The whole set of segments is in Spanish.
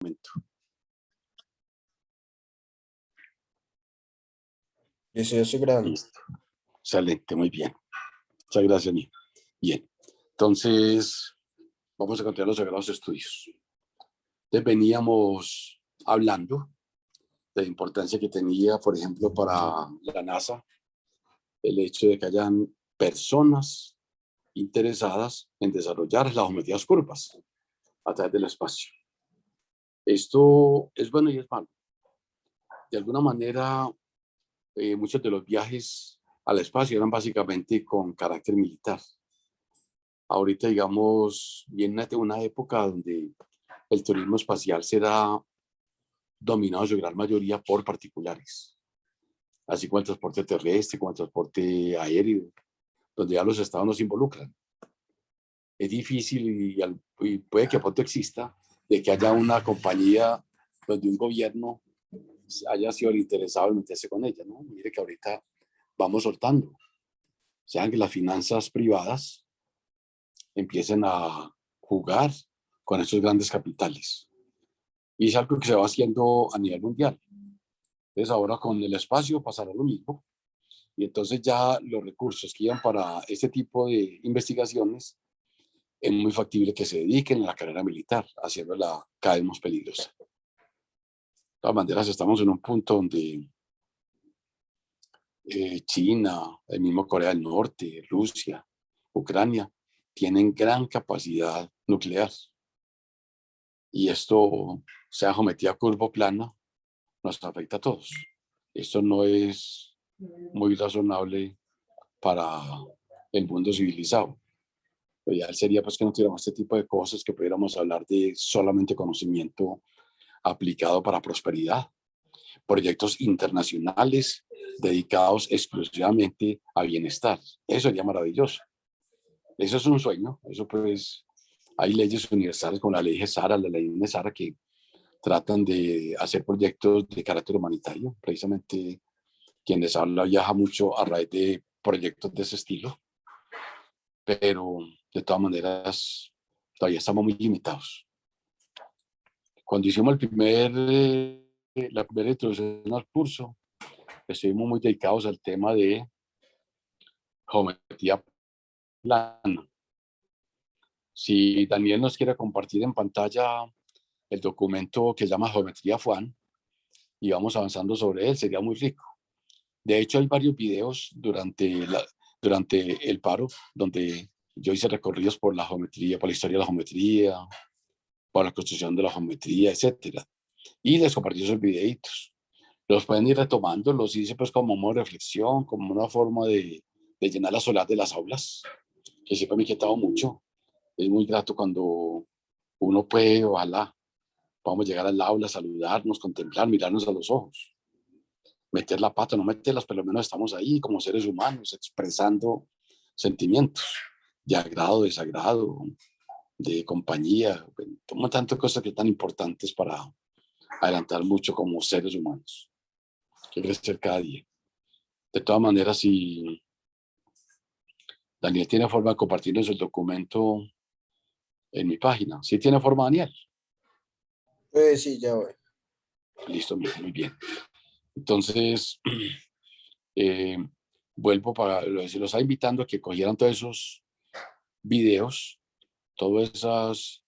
momento. 18 grabando. Listo. Excelente, muy bien. Muchas gracias, Niño. Bien, entonces vamos a continuar los sagrados estudios. Entonces veníamos hablando de la importancia que tenía, por ejemplo, para la NASA, el hecho de que hayan personas interesadas en desarrollar las geometrías curvas a través del espacio. Esto es bueno y es malo. De alguna manera, muchos de los viajes al espacio eran básicamente con carácter militar. Ahorita, digamos, viene una época donde el turismo espacial será dominado en su gran mayoría por particulares, así como el transporte terrestre, como el transporte aéreo, donde ya los estados no se involucran. Es difícil y puede que a pronto exista de que haya una compañía donde un gobierno haya sido el interesado en meterse con ella, ¿no? Mire que ahorita vamos soltando. O sea, que las finanzas privadas empiecen a jugar con esos grandes capitales. Y es algo que se va haciendo a nivel mundial. Entonces ahora con el espacio pasará lo mismo. Y entonces ya los recursos que iban para este tipo de investigaciones es muy factible que se dediquen a la carrera militar, haciéndola cada vez más peligrosa. De todas maneras, estamos en un punto donde China, el mismo Corea del Norte, Rusia, Ucrania, tienen gran capacidad nuclear. Y esto, sea geometría curvo-plana, nos afecta a todos. Esto no es muy razonable para el mundo civilizado. Lo ideal sería pues que no tuviéramos este tipo de cosas, que pudiéramos hablar de solamente conocimiento aplicado para prosperidad, proyectos internacionales dedicados exclusivamente a bienestar. Eso sería maravilloso. Eso es un sueño. Eso pues, hay leyes universales como la ley GESARA, la ley NESARA, que tratan de hacer proyectos de carácter humanitario. Precisamente quienes hablan viaja mucho a raíz de proyectos de ese estilo, pero de todas maneras todavía estamos muy limitados. Cuando hicimos la primera introducción al curso, estuvimos muy dedicados al tema de geometría plana. Si Daniel nos quiere compartir en pantalla el documento que se llama Geometría FUAN y vamos avanzando sobre él, sería muy rico. De hecho, hay varios videos durante el paro donde yo hice recorridos por la geometría, por la historia de la geometría, por la construcción de la geometría, etcétera. Y les compartí esos videitos. Los pueden ir retomando, los hice pues como modo de reflexión, como una forma de llenar la soledad de las aulas, que siempre me he inquietado mucho. Es muy grato cuando uno puede, ojalá, podamos llegar al aula, saludarnos, contemplar, mirarnos a los ojos, meter la pata, no meterlas, pero al menos estamos ahí como seres humanos, expresando sentimientos de agrado, desagrado, de compañía, como tantas cosas que tan importantes para adelantar mucho como seres humanos, que crecer cada día. De todas maneras, si Daniel tiene forma de compartirnos el documento en mi página, ¿sí tiene forma, Daniel? Sí, ya voy. Listo, muy bien. Entonces, vuelvo se los está invitando a que cogieran todos esos videos, todos esos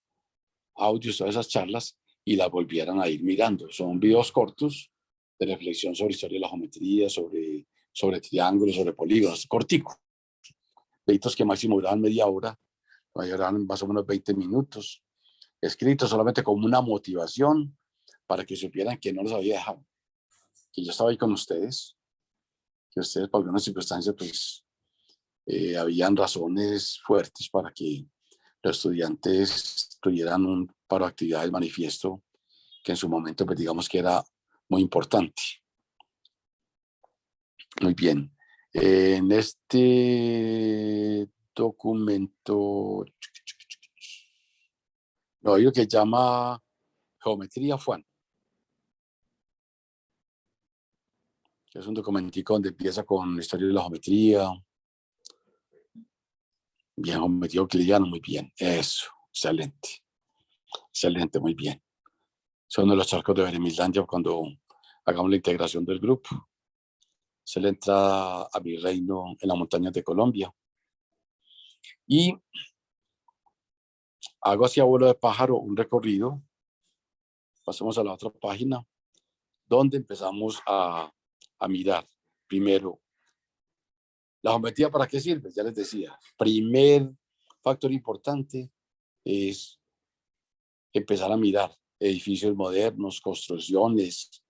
audios, todas esas charlas y las volvieran a ir mirando. Son videos cortos de reflexión sobre historia de la geometría, sobre triángulos, sobre polígonos, corticos. Videitos que máximo duraban media hora, duraban más o menos 20 minutos, escritos solamente como una motivación para que supieran que no los había dejado, que yo estaba ahí con ustedes, que ustedes por alguna circunstancia pues habían razones fuertes para que los estudiantes tuvieran un paro de actividades manifiesto que en su momento pues digamos que era muy importante. Muy bien. En este documento, no, hay lo que llama Geometría FUAN, que es un documentico donde empieza con la historia de la geometría. Bien, geometría euclidiana, muy bien. Eso, excelente. Excelente, muy bien. Son de los charcos de Beremislandia cuando hagamos la integración del grupo. Se le entra a mi reino en las montañas de Colombia. Y hago así a vuelo de pájaro un recorrido. Pasemos a la otra página, donde empezamos a mirar. Primero, ¿la geometría para qué sirve? Ya les decía. Primer factor importante es empezar a mirar edificios modernos, construcciones,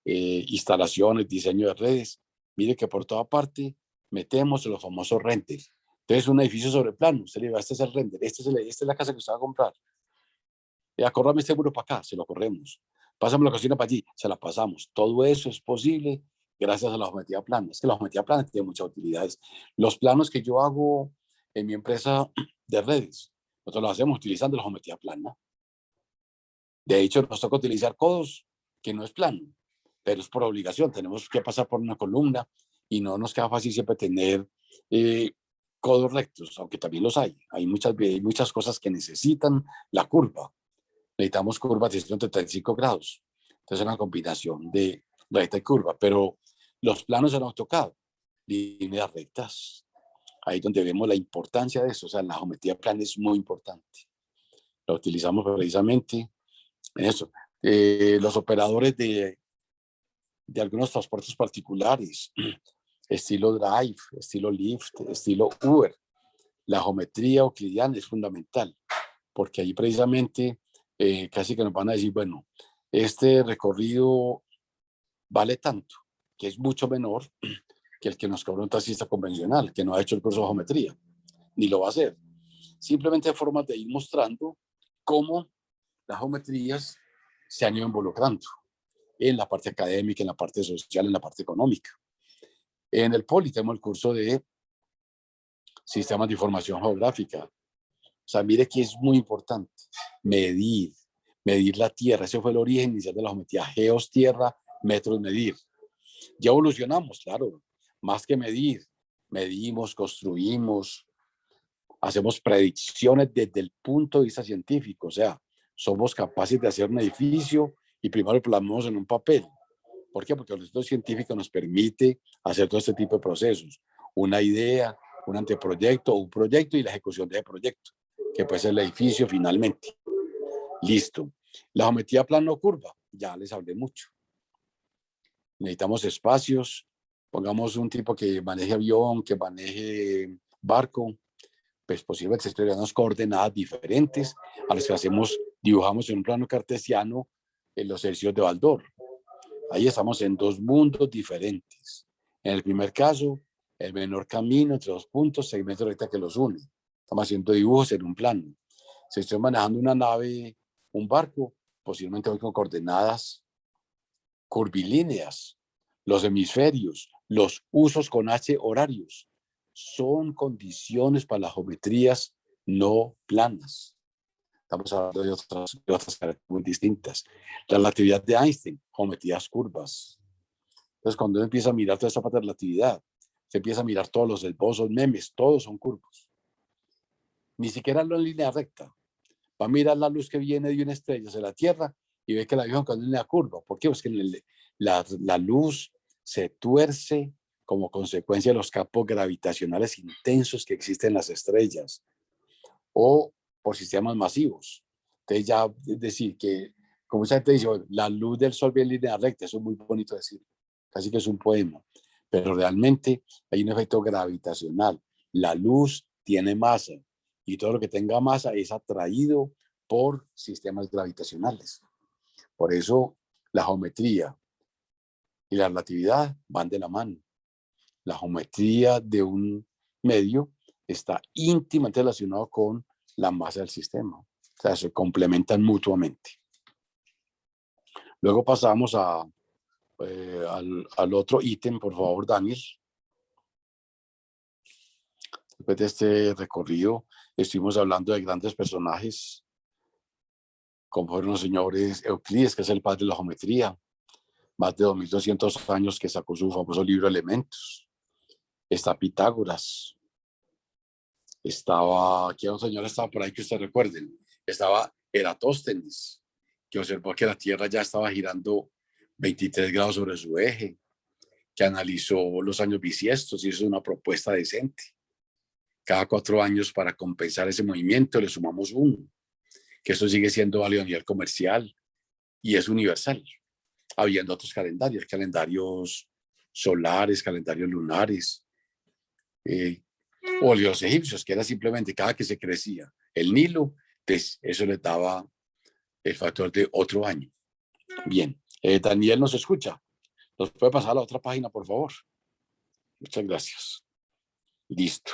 instalaciones, diseño de redes. Mire que por toda parte metemos los famosos renders. Entonces, un edificio sobre plano, usted le dice, este es el render, esta es la casa que usted va a comprar. Acórrame este muro para acá, se lo corremos. Pásame la cocina para allí, se la pasamos. Todo eso es posible gracias a la geometría plana. Es que la geometría plana tiene muchas utilidades. Los planos que yo hago en mi empresa de redes, nosotros los hacemos utilizando la geometría plana. De hecho, nos toca utilizar codos, que no es plano, pero es por obligación. Tenemos que pasar por una columna y no nos queda fácil siempre tener codos rectos, aunque también los hay. Hay muchas cosas que necesitan la curva. Necesitamos curvas de 135 grados. Entonces es una combinación de recta y curva, pero los planos en AutoCAD, líneas rectas. Ahí es donde vemos la importancia de eso. O sea, la geometría plana es muy importante. La utilizamos precisamente en eso. Los operadores de algunos transportes particulares, estilo Drive, estilo Lyft, estilo Uber, la geometría euclidiana es fundamental, porque ahí precisamente casi que nos van a decir, bueno, este recorrido vale tanto, que es mucho menor que el que nos cobra un taxista convencional, que no ha hecho el curso de geometría, ni lo va a hacer. Simplemente formas de ir mostrando cómo las geometrías se han ido involucrando en la parte académica, en la parte social, en la parte económica. En el Poli tenemos el curso de sistemas de información geográfica. O sea, mire que es muy importante medir, medir la tierra. Ese fue el origen inicial de la geometría. Geos, tierra, metros, medir. Ya evolucionamos, claro. Más que medir, medimos, construimos, hacemos predicciones desde el punto de vista científico. O sea, somos capaces de hacer un edificio y primero lo plasmamos en un papel. ¿Por qué? Porque el método científico nos permite hacer todo este tipo de procesos. Una idea, un anteproyecto, un proyecto y la ejecución de ese proyecto, que puede ser el edificio finalmente. Listo. La geometría plano curva, ya les hablé mucho. Necesitamos espacios, pongamos un tipo que maneje avión, que maneje barco, pues posiblemente estudiamos coordenadas diferentes a las que dibujamos en un plano cartesiano en los ejercicios de Baldor. Ahí estamos en dos mundos diferentes. En el primer caso, el menor camino entre dos puntos, segmento recta que los une. Estamos haciendo dibujos en un plano. Si estoy manejando una nave, un barco, posiblemente voy con coordenadas curvilíneas. Los hemisferios, los usos con H horarios, son condiciones para las geometrías no planas. Estamos hablando de otras características muy distintas. La relatividad de Einstein, geometrías curvas. Entonces, cuando uno empieza a mirar toda esta parte de relatividad, se empieza a mirar todos los esbozos, memes, todos son curvos. Ni siquiera lo en línea recta. Va a mirar la luz que viene de una estrella hacia la Tierra y ve que la vieron con una curva. ¿Por qué? Pues que la luz se tuerce como consecuencia de los campos gravitacionales intensos que existen en las estrellas o por sistemas masivos. Entonces ya es decir que, como mucha gente dice, bueno, la luz del sol viene en línea recta, eso es muy bonito decir, casi que es un poema, pero realmente hay un efecto gravitacional. La luz tiene masa y todo lo que tenga masa es atraído por sistemas gravitacionales. Por eso la geometría y la relatividad van de la mano. La geometría de un medio está íntimamente relacionado con la masa del sistema. O sea, se complementan mutuamente. Luego pasamos al otro ítem, por favor, Daniel. Después de este recorrido, estuvimos hablando de grandes personajes, como fueron los señores Euclides, que es el padre de la geometría, más de 2200 años que sacó su famoso libro Elementos. Está Pitágoras. Estaba, ¿qué otro señor estaba por ahí que ustedes recuerden? Estaba Eratóstenes, que observó que la Tierra ya estaba girando 23 grados sobre su eje, que analizó los años bisiestos y hizo una propuesta decente. Cada 4 años, para compensar ese movimiento, le sumamos uno, que eso sigue siendo válido a nivel comercial y es universal, habiendo otros calendarios solares, calendarios lunares, o los egipcios, que era simplemente cada que se crecía el Nilo, pues eso le daba el factor de otro año. Bien, Daniel nos escucha. ¿Nos puede pasar a la otra página, por favor? Muchas gracias. Listo.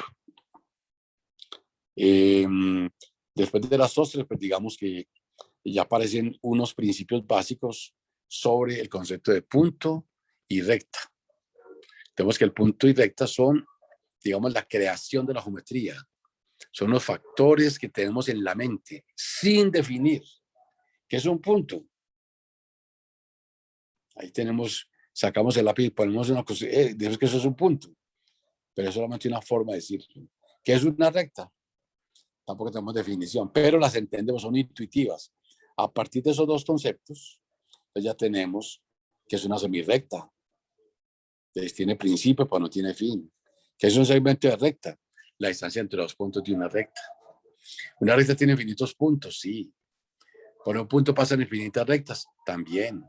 Después de las dos, pues digamos que ya aparecen unos principios básicos sobre el concepto de punto y recta. Tenemos que el punto y recta son, digamos, la creación de la geometría. Son los factores que tenemos en la mente sin definir qué es un punto. Ahí tenemos, sacamos el lápiz y ponemos una cosa, decimos que eso es un punto, pero es solamente una forma de decirlo. ¿Qué es una recta? Tampoco tenemos definición, pero las entendemos, son intuitivas. A partir de esos dos conceptos, pues ya tenemos que es una semirrecta. Entonces tiene principio, pero no tiene fin. ¿Qué es un segmento de recta? La distancia entre dos puntos de una recta. ¿Una recta tiene infinitos puntos? Sí. ¿Por un punto pasan infinitas rectas? También.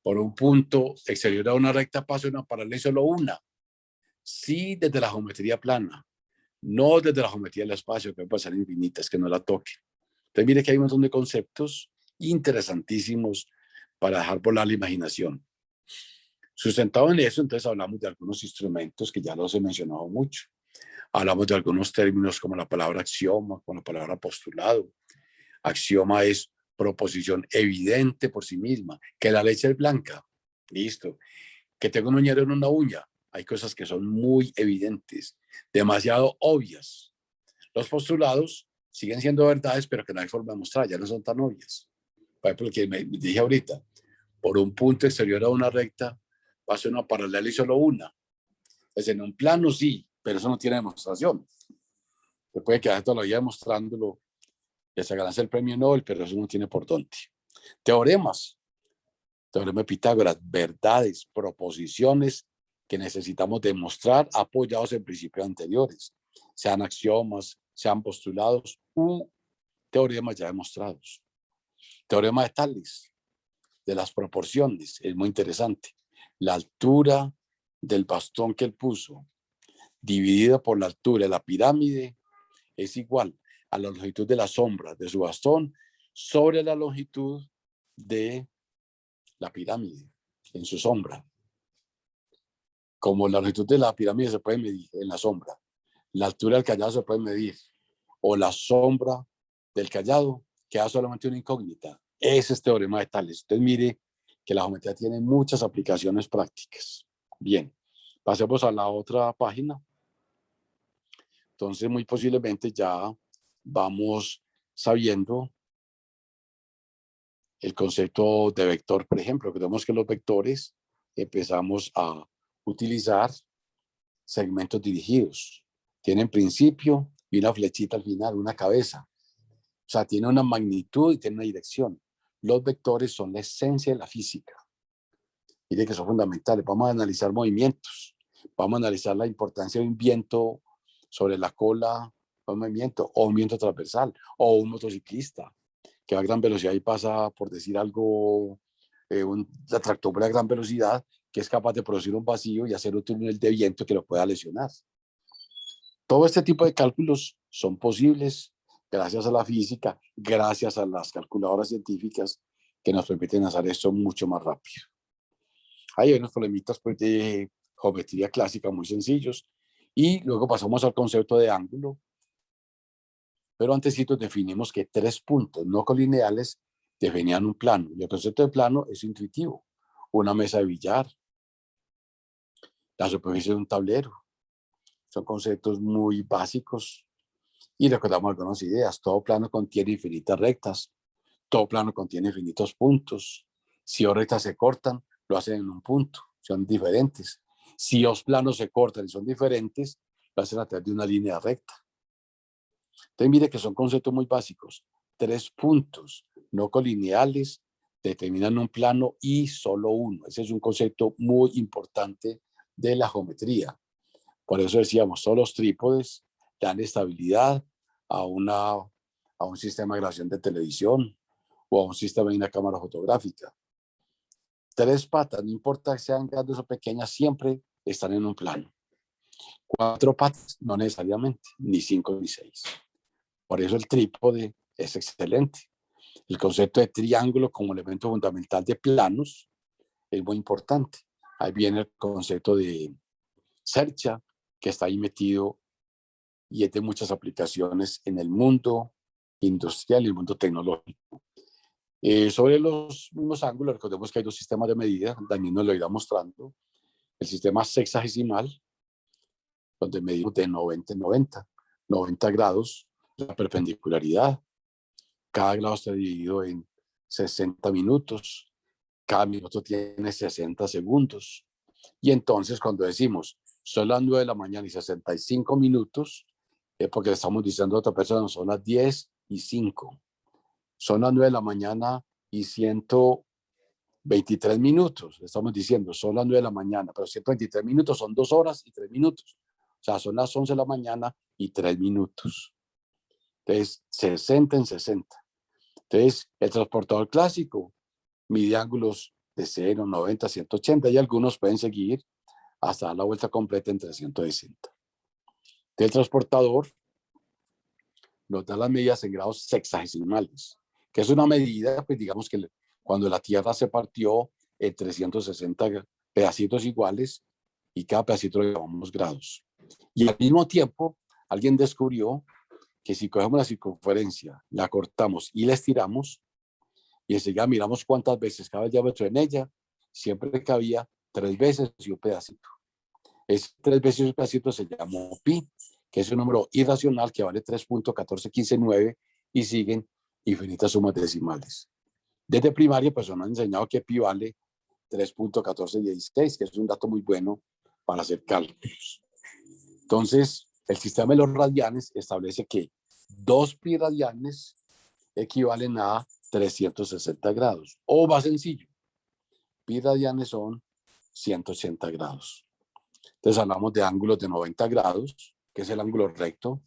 ¿Por un punto exterior a una recta pasa una paralela y solo una? Sí, desde la geometría plana. No desde la geometría del espacio, que puede pasar infinitas, que no la toque. Entonces, mire que hay un montón de conceptos interesantísimos para dejar volar la imaginación. Sustentado en eso, entonces hablamos de algunos instrumentos que ya los he mencionado mucho. Hablamos de algunos términos como la palabra axioma, como la palabra postulado. Axioma es proposición evidente por sí misma, que la leche es blanca. Listo. Que tengo un uñero en una uña. Hay cosas que son muy evidentes, demasiado obvias. Los postulados siguen siendo verdades, pero que no hay forma de mostrar, ya no son tan obvias. Por ejemplo, el que me dije ahorita, por un punto exterior a una recta pasa una paralela y solo una. Pues en un plano sí, pero eso no tiene demostración. Se puede quedar toda la vida demostrándolo y se ganarse el premio Nobel, pero eso no tiene por dónde. Teoremas, teorema de Pitágoras, verdades, proposiciones que necesitamos demostrar apoyados en principios anteriores, sean axiomas, sean postulados u teoremas ya demostrados. Teorema de Tales, de las proporciones, es muy interesante. La altura del bastón que él puso, dividida por la altura de la pirámide, es igual a la longitud de la sombra de su bastón sobre la longitud de la pirámide en su sombra. Como la longitud de la pirámide se puede medir en la sombra, la altura del callado se puede medir, o la sombra del callado, queda solamente una incógnita. Ese es teorema de Tales. Entonces mire que la geometría tiene muchas aplicaciones prácticas. Bien, pasemos a la otra página. Entonces muy posiblemente ya vamos sabiendo el concepto de vector, por ejemplo, que vemos que los vectores empezamos a utilizar segmentos dirigidos. Tienen principio y una flechita al final, una cabeza. O sea, tiene una magnitud y tiene una dirección. Los vectores son la esencia de la física. Mire que son fundamentales. Vamos a analizar movimientos. Vamos a analizar la importancia de un viento sobre la cola, un movimiento, o un viento transversal, o un motociclista que va a gran velocidad y pasa, por decir algo, un tractor a gran velocidad, que es capaz de producir un vacío y hacer un túnel de viento que lo pueda lesionar. Todo este tipo de cálculos son posibles gracias a la física, gracias a las calculadoras científicas que nos permiten hacer esto mucho más rápido. Hay unos problemitas pues, de geometría clásica muy sencillos y luego pasamos al concepto de ángulo. Pero antesito definimos que 3 puntos no colineales definían un plano. Y el concepto de plano es intuitivo. Una mesa de billar, la superficie de un tablero. Son conceptos muy básicos y recordamos algunas ideas. Todo plano contiene infinitas rectas. Todo plano contiene infinitos puntos. Si dos rectas se cortan, lo hacen en un punto. Son diferentes. Si dos planos se cortan y son diferentes, lo hacen a través de una línea recta. Entonces, mire que son conceptos muy básicos. 3 puntos no colineales, determinan un plano y solo uno. Ese es un concepto muy importante de la geometría. Por eso decíamos, todos los trípodes dan estabilidad a, a un sistema de grabación de televisión o a un sistema de una cámara fotográfica. Tres patas, no importa que sean grandes o pequeñas, siempre están en un plano. Cuatro patas, no necesariamente, ni cinco ni seis. Por eso el trípode es excelente. El concepto de triángulo como elemento fundamental de planos es muy importante. Ahí viene el concepto de cercha, que está ahí metido y es de muchas aplicaciones en el mundo industrial y el mundo tecnológico. Sobre los mismos ángulos, recordemos que hay dos sistemas de medida, Daniel nos lo irá mostrando. El sistema sexagesimal, donde medimos de 90 en 90 grados, la perpendicularidad. Cada grado está dividido en 60 minutos, cada minuto tiene 60 segundos. Y entonces cuando decimos, son las 9 de la mañana y 65 minutos, es porque le estamos diciendo a otra persona, son las 10:05. Son las 9 de la mañana y 123 minutos. Le estamos diciendo, son las 9 de la mañana, pero 123 minutos son 2 horas y 3 minutos. O sea, son las 11 de la mañana y 3 minutos. Entonces, 60 en 60. Entonces, el transportador clásico mide ángulos de 0, 90, 180 y algunos pueden seguir hasta dar la vuelta completa en 360. El transportador nos da las medidas en grados sexagesimales, que es una medida, pues digamos que cuando la Tierra se partió en 360 pedacitos iguales y cada pedacito lo llamamos grados. Y al mismo tiempo, alguien descubrió que si cogemos la circunferencia, la cortamos y la estiramos, y enseguida miramos cuántas veces cabe el diámetro en ella, siempre cabía 3 veces y un pedacito. Ese 3 veces y un pedacito se llamó pi, que es un número irracional que vale 3.14159 y siguen infinitas sumas decimales. Desde primaria, pues nos han enseñado que pi vale 3.1416, que es un dato muy bueno para hacer cálculos. Entonces, el sistema de los radianes establece que 2 pi radianes equivalen a 360 grados. O más sencillo, pi radianes son 180 grados. Entonces hablamos de ángulos de 90 grados, que es el ángulo recto,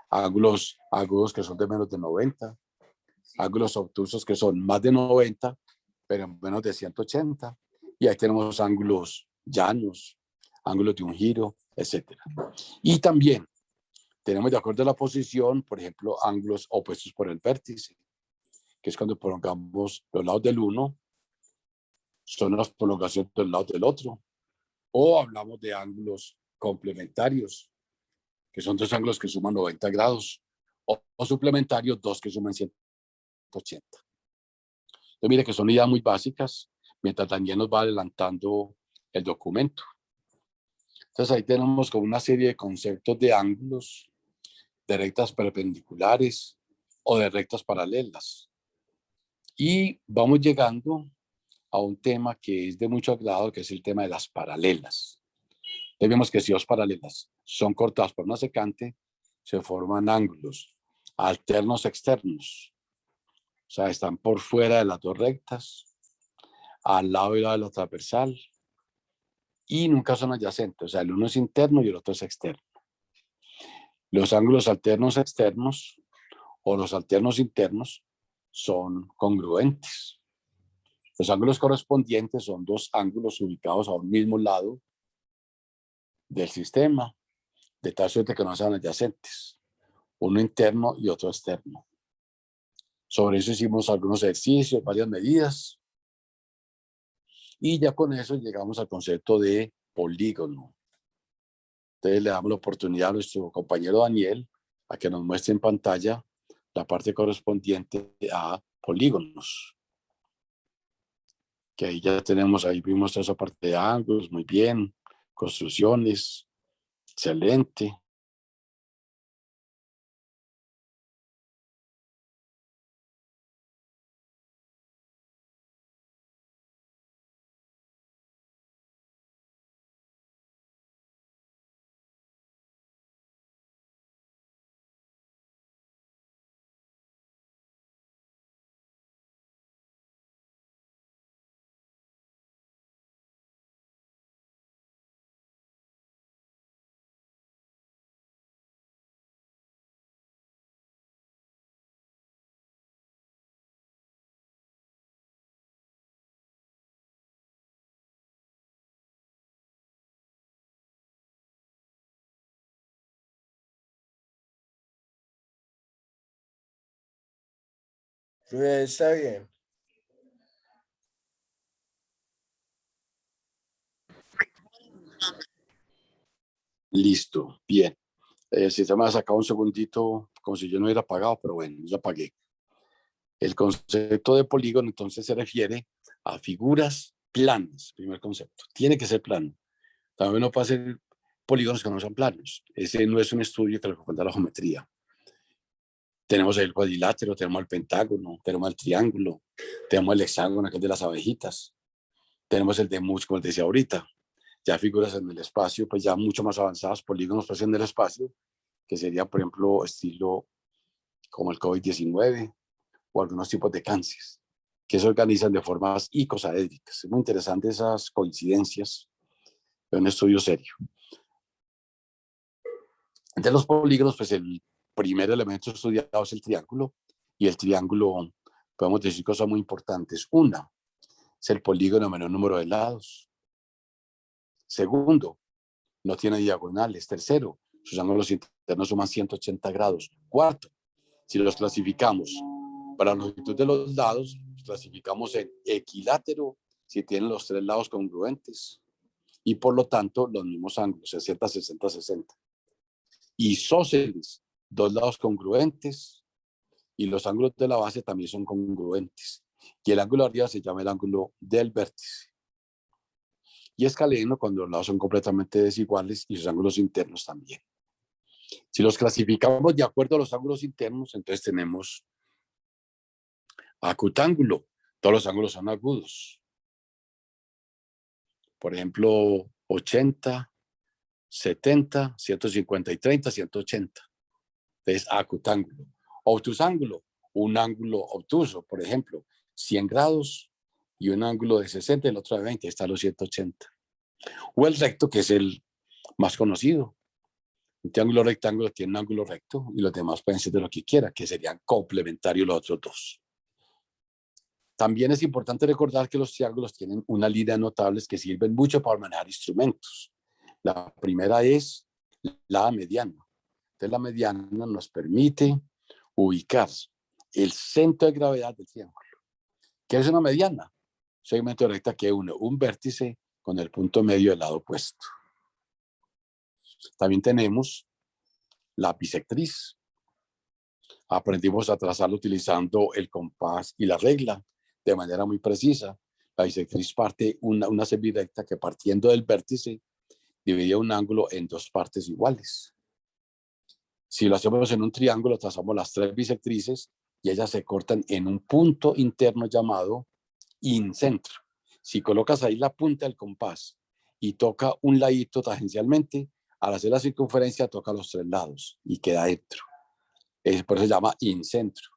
ángulos agudos que son de menos de 90, ángulos obtusos que son más de 90, pero menos de 180. Y ahí tenemos ángulos llanos, ángulos de un giro, etc. Y también tenemos, de acuerdo a la posición, por ejemplo, ángulos opuestos por el vértice, que es cuando prolongamos los lados del uno, son las prolongaciones del lado del otro. O hablamos de ángulos complementarios, que son dos ángulos que suman 90 grados, o suplementarios, dos que suman 180. Entonces, mire que son ideas muy básicas, mientras también nos va adelantando el documento. Entonces, ahí tenemos como una serie de conceptos de ángulos, de rectas perpendiculares o de rectas paralelas. Y vamos llegando a un tema que es de mucho agrado, que es el tema de las paralelas. Vemos que si dos paralelas son cortadas por una secante, se forman ángulos alternos externos. O sea, están por fuera de las dos rectas, al lado y lado de la transversal, y nunca son adyacentes. O sea, el uno es interno y el otro es externo. Los ángulos alternos externos o los alternos internos son congruentes. Los ángulos correspondientes son dos ángulos ubicados a un mismo lado del sistema, de tal suerte que no sean adyacentes, uno interno y otro externo. Sobre eso hicimos algunos ejercicios, varias medidas, y ya con eso llegamos al concepto de polígono. Entonces le damos la oportunidad a nuestro compañero Daniel a que nos muestre en pantalla la parte correspondiente a polígonos. Que ahí ya tenemos, ahí vimos esa parte de ángulos, muy bien, construcciones, excelente. Está bien. Listo, bien. El sistema me ha sacado un segundito, como si yo no hubiera pagado, pero bueno, ya pagué. El concepto de polígono entonces se refiere a figuras planas, primer concepto. Tiene que ser plano. También no puede ser polígonos que no son planos. Ese no es un estudio que recuerda la geometría. Tenemos el cuadrilátero, tenemos el pentágono, tenemos el triángulo, tenemos el hexágono, que es de las abejitas. Tenemos el de Mus, como les decía ahorita. Ya figuras en el espacio, pues ya mucho más avanzadas, polígonos pues en el espacio, que sería, por ejemplo, estilo como el COVID-19 o algunos tipos de cáncer, que se organizan de formas icosaédricas. Es muy interesante esas coincidencias en un estudio serio. Entre los polígonos, pues el primer elemento estudiado es el triángulo, y el triángulo, podemos decir cosas muy importantes. Una, es el polígono menor número de lados. Segundo, no tiene diagonales. Tercero, sus ángulos internos suman 180 grados. Cuarto, si los clasificamos para la longitud de los lados, los clasificamos en equilátero si tienen los tres lados congruentes y por lo tanto los mismos ángulos, 60, 60, 60. Isósceles, dos lados congruentes y los ángulos de la base también son congruentes. Y el ángulo de arriba se llama el ángulo del vértice. Y escaleno cuando los lados son completamente desiguales y sus ángulos internos también. Si los clasificamos de acuerdo a los ángulos internos, entonces tenemos acutángulo. Todos los ángulos son agudos. Por ejemplo, 80, 70, 150 y 30, 180. Entonces, acutángulo. Obtusángulo, un ángulo obtuso, por ejemplo, 100 grados y un ángulo de 60 y el otro de 20, está a los 180. O el recto, que es el más conocido. Un triángulo rectángulo tiene un ángulo recto y los demás pueden ser de lo que quiera, que serían complementarios los otros dos. También es importante recordar que los triángulos tienen una línea de notables que sirven mucho para manejar instrumentos. La primera es la mediana. Entonces, la mediana nos permite ubicar el centro de gravedad del triángulo. ¿Qué es una mediana? Segmento recta que une un vértice con el punto medio del lado opuesto. También tenemos la bisectriz. Aprendimos a trazarlo utilizando el compás y la regla de manera muy precisa. La bisectriz parte una semirecta que partiendo del vértice divide un ángulo en dos partes iguales. Si lo hacemos en un triángulo, trazamos las tres bisectrices y ellas se cortan en un punto interno llamado incentro. Si colocas ahí la punta del compás y toca un ladito tangencialmente, al hacer la circunferencia toca los tres lados y queda dentro. Por eso se llama incentro.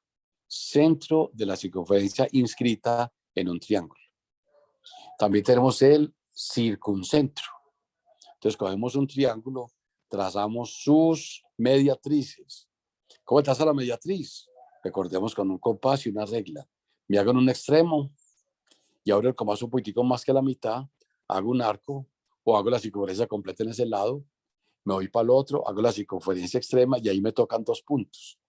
Centro de la circunferencia inscrita en un triángulo. También tenemos el circuncentro. Entonces cogemos un triángulo, trazamos sus mediatrices. ¿Cómo traza la mediatriz? Recordemos con un compás y una regla. Me hago en un extremo y abro el compás un poquitico más que la mitad, hago un arco o hago la circunferencia completa en ese lado, me voy para el otro, hago la circunferencia extrema y ahí me tocan dos puntos.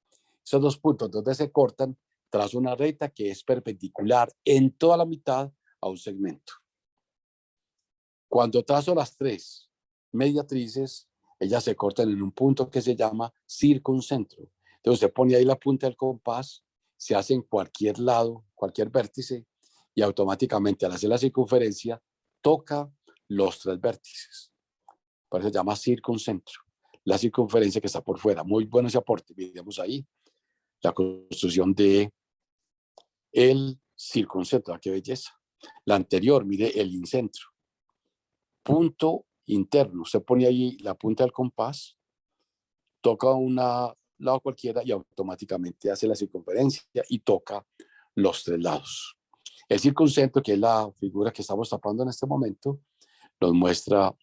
Esos dos puntos donde se cortan, trazo una recta que es perpendicular en toda la mitad a un segmento. Cuando trazo las tres mediatrices, ellas se cortan en un punto que se llama circuncentro. Entonces se pone ahí la punta del compás, se hace en cualquier lado, cualquier vértice, y automáticamente al hacer la circunferencia toca los tres vértices. Por eso se llama circuncentro. La circunferencia que está por fuera. Muy bueno ese aporte. Miremos ahí la construcción de el circuncentro. Qué belleza. La anterior, mire el incentro. Punto interno. Usted pone ahí la punta del compás, toca un lado cualquiera y automáticamente hace la circunferencia y toca los tres lados. El circuncentro, que es la figura que estamos tapando en este momento, nos muestra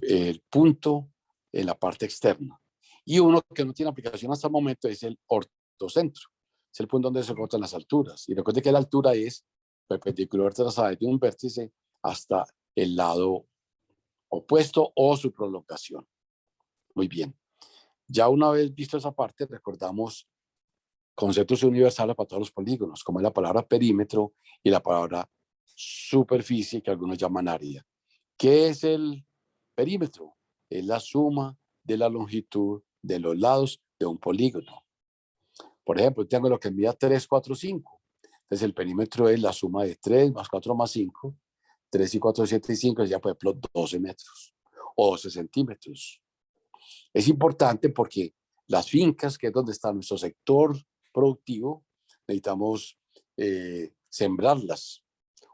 el punto en la parte externa. Y uno que no tiene aplicación hasta el momento es el ortocentro. Es el punto donde se cortan las alturas. Y recuerde que la altura es perpendicular trazada de un vértice hasta el lado opuesto o su prolongación. Muy bien. Ya una vez visto esa parte, recordamos conceptos universales para todos los polígonos, como es la palabra perímetro y la palabra superficie, que algunos llaman área. ¿Qué es el perímetro? Es la suma de la longitud de los lados de un polígono. Por ejemplo, tengo lo que mida 3, 4, 5. Entonces, el perímetro es la suma de 3 más 4 más 5. 3 y 4, 7 y 5, ya por ejemplo 12 metros o 12 centímetros. Es importante porque las fincas, que es donde está nuestro sector productivo, necesitamos sembrarlas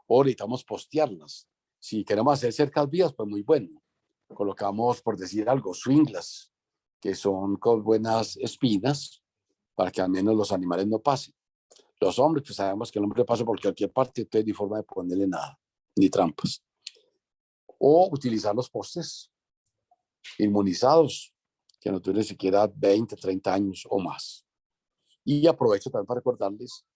o necesitamos postearlas. Si queremos hacer cercas vías, pues muy bueno. Colocamos, por decir algo, swinglas, que son con buenas espinas, para que al menos los animales no pasen. Los hombres, pues sabemos que el hombre pasa por cualquier parte, entonces ni forma de ponerle nada, ni trampas. O utilizar los postes inmunizados, que no tienen siquiera 20, 30 años o más. Y aprovecho también para recordarles,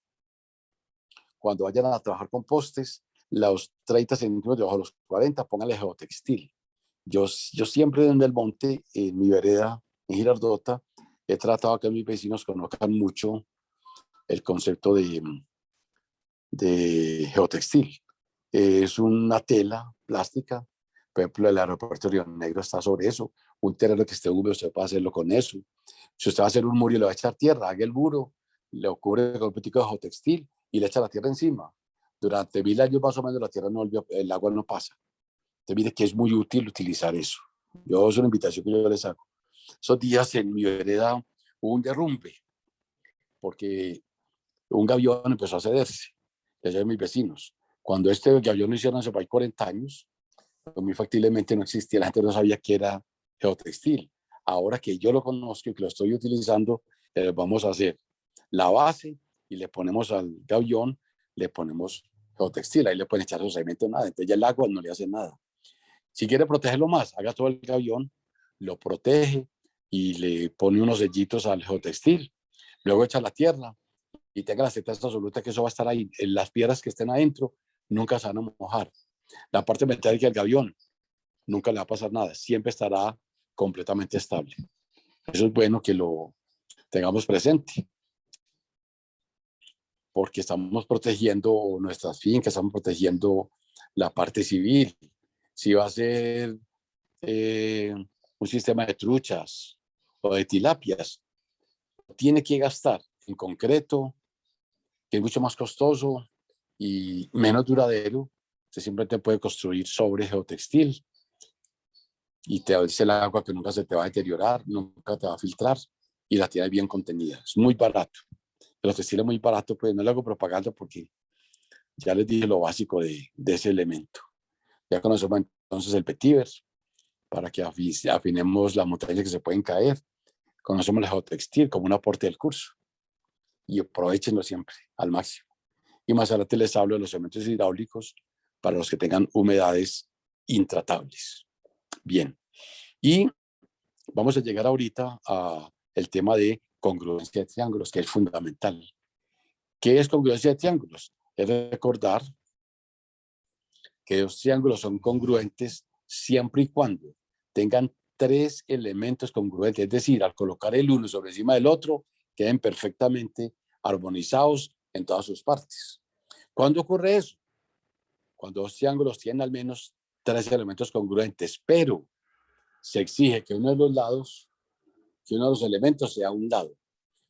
cuando vayan a trabajar con postes, los 30 centímetros debajo de los 40, pónganle geotextil. Yo siempre en el monte, en mi vereda, en Girardota, he tratado que mis vecinos conozcan mucho el concepto de geotextil. Es una tela plástica, por ejemplo, el aeropuerto de Río Negro está sobre eso. Un terreno que esté húmedo, usted puede hacerlo con eso. Si usted va a hacer un muro y le va a echar tierra, haga el muro, le cubre con un poquitico de geotextil y le echa la tierra encima. Durante 1000 años más o menos la tierra no volvió, el agua no pasa. Entonces mire que es muy útil utilizar eso. Yo, es una invitación que yo les hago. Esos días en mi vereda hubo un derrumbe porque un gavión empezó a cederse, de mis vecinos. Cuando este gavión lo hicieron hace 40 años, pues muy factiblemente no existía, la gente no sabía que era geotextil. Ahora que yo lo conozco y que lo estoy utilizando, le vamos a hacer la base y le ponemos al gavión, le ponemos geotextil, ahí le pueden echar su cemento, nada, entonces ya el agua no le hace nada. Si quiere protegerlo más, haga todo el gavión, lo protege y le pone unos sellitos al geotextil, luego echa la tierra y tenga la certeza absoluta que eso va a estar ahí. En las piedras que estén adentro nunca se van a mojar. La parte metálica del gavión nunca le va a pasar nada, siempre estará completamente estable. Eso es bueno que lo tengamos presente, porque estamos protegiendo nuestras fincas, estamos protegiendo la parte civil. Si va a ser un sistema de truchas o de tilapias, tiene que gastar en concreto, que es mucho más costoso y menos duradero. Usted simplemente puede construir sobre geotextil y te dice el agua que nunca se te va a deteriorar, nunca te va a filtrar y la tiene bien contenida. Es muy barato. El geotextil es muy barato, pues no le hago propaganda porque ya les dije lo básico de ese elemento. Ya conocemos entonces el petiver para que afinemos las montañas que se pueden caer. Conocemos el geotextil como un aporte del curso y aprovechenlo siempre al máximo. Y más adelante les hablo de los elementos hidráulicos para los que tengan humedades intratables. Bien, y vamos a llegar ahorita al tema de congruencia de triángulos, que es fundamental. ¿Qué es congruencia de triángulos? Es recordar que los triángulos son congruentes siempre y cuando tengan tres elementos congruentes, es decir, al colocar el uno sobre encima del otro, queden perfectamente armonizados en todas sus partes. ¿Cuándo ocurre eso? Cuando dos triángulos tienen al menos tres elementos congruentes, pero se exige que uno de los lados, que uno de los elementos sea un lado.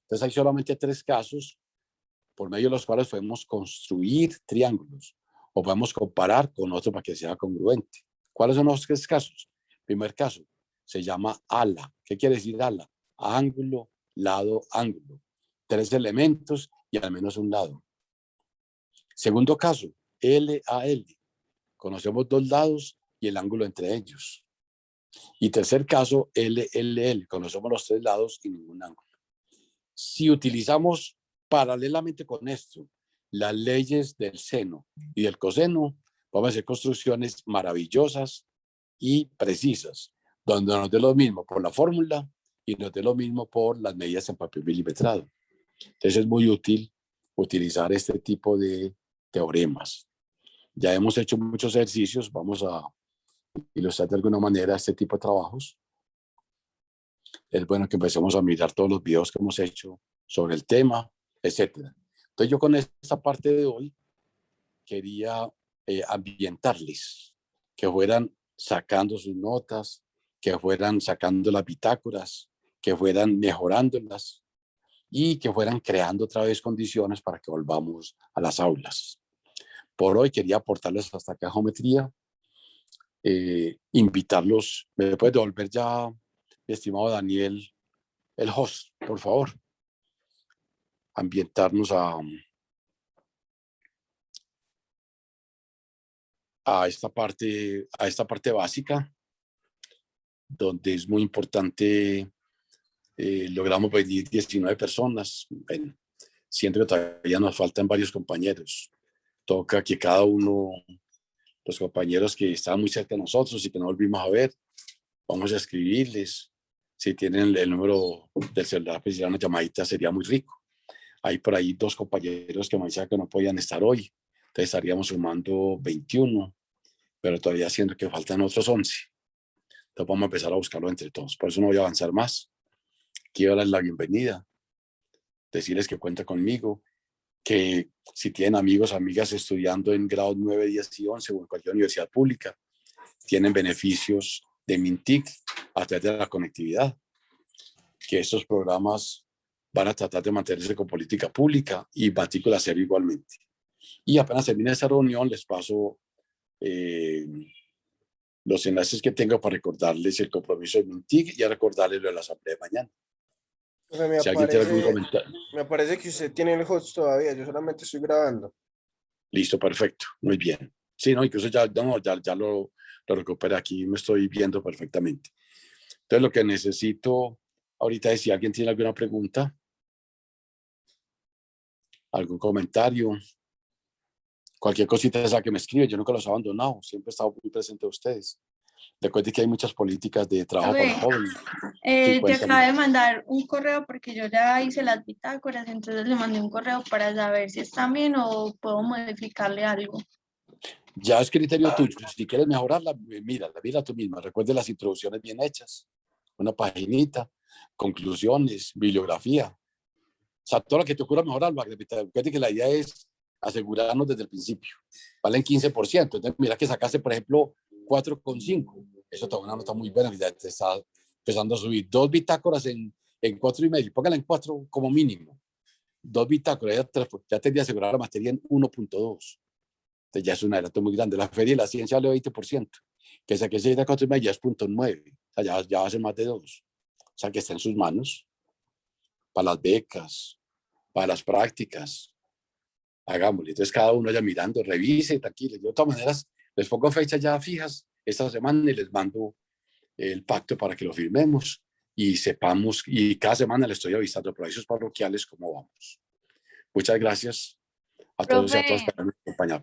Entonces hay solamente tres casos por medio de los cuales podemos construir triángulos o podemos comparar con otro para que sea congruente. ¿Cuáles son los tres casos? Primer caso, se llama ala. ¿Qué quiere decir ala? Ángulo, lado, ángulo. Tres elementos y al menos un lado. Segundo caso, LAL. Conocemos dos lados y el ángulo entre ellos. Y tercer caso, LLL. Conocemos los tres lados y ningún ángulo. Si utilizamos paralelamente con esto las leyes del seno y del coseno, vamos a hacer construcciones maravillosas y precisas, donde nos dé lo mismo por la fórmula y nos dé lo mismo por las medidas en papel milimetrado. Entonces es muy útil utilizar este tipo de teoremas. Ya hemos hecho muchos ejercicios, vamos a ilustrar de alguna manera este tipo de trabajos. Es bueno que empecemos a mirar todos los videos que hemos hecho sobre el tema etcétera. Entonces yo con esta parte de hoy quería ambientarles, que fueran sacando sus notas, que fueran sacando las bitácoras, que fueran mejorándolas y que fueran creando otra vez condiciones para que volvamos a las aulas. Por hoy quería aportarles hasta acá geometría, invitarlos, me puedes devolver ya, mi estimado Daniel, el host, por favor, ambientarnos a esta parte básica, donde es muy importante, logramos venir 19 personas, bueno, siento que todavía nos faltan varios compañeros, toca que cada uno, los compañeros que estaban muy cerca de nosotros y que no volvimos a ver, vamos a escribirles, si tienen el número del celular, pues ya una llamadita sería muy rico. Hay por ahí 2 compañeros que me decían que no podían estar hoy, entonces estaríamos sumando 21, pero todavía siento que faltan otros 11. Entonces vamos a empezar a buscarlo entre todos. Por eso no voy a avanzar más. Quiero darles la bienvenida, decirles que cuenta conmigo, que si tienen amigos, amigas estudiando en grados 9, 10 y 11 o en cualquier universidad pública, tienen beneficios de Mintic a través de la conectividad, que estos programas van a tratar de mantenerse con política pública y matrícula cero igualmente. Y apenas termine esta reunión, les paso los enlaces que tengo para recordarles el compromiso de Mintic y a recordarles lo de la asamblea de mañana. O sea, Si alguien tiene algún comentario. me parece que usted tiene el host todavía, yo solamente estoy grabando. Listo, perfecto, muy bien. Sí, no, incluso ya lo recuperé aquí, me estoy viendo perfectamente. Entonces, lo que necesito ahorita es si alguien tiene alguna pregunta, algún comentario, cualquier cosita esa que me escribe, yo nunca los he abandonado, siempre he estado muy presente de ustedes. Recuerde que hay muchas políticas de trabajo para jóvenes. Te acabo de mandar un correo porque yo ya hice las bitácoras, entonces le mandé un correo para saber si están bien o puedo modificarle algo. Ya es criterio tuyo. Si quieres mejorarla, mira tú misma. Recuerde las introducciones bien hechas, una paginita, conclusiones, bibliografía. O sea, todo lo que te ocurra mejorarlo. Recuerde que la idea es asegurarnos desde el principio. Valen 15%. Entonces, mira que sacaste, por ejemplo, 4,5. Eso está una nota muy buena. Ya te está empezando a subir 2 bitácoras en 4,5. Póngala en 4 como mínimo. 2 bitácoras, ya tendría asegurada la materia en 1,2. Entonces ya es un adelanto muy grande. La feria de la ciencia vale 20%, que saque 6 de 4,5 ya es 0,9. O sea, ya va a ser más de 2. O sea, que está en sus manos para las becas, para las prácticas. Hagámosle. Entonces cada uno ya mirando, revise, tranquilo. Yo de todas maneras les pongo fechas ya fijas esta semana y les mando el pacto para que lo firmemos y sepamos, y cada semana les estoy avisando a provisos parroquiales cómo vamos. Muchas gracias a todos y a todas por haberme acompañado.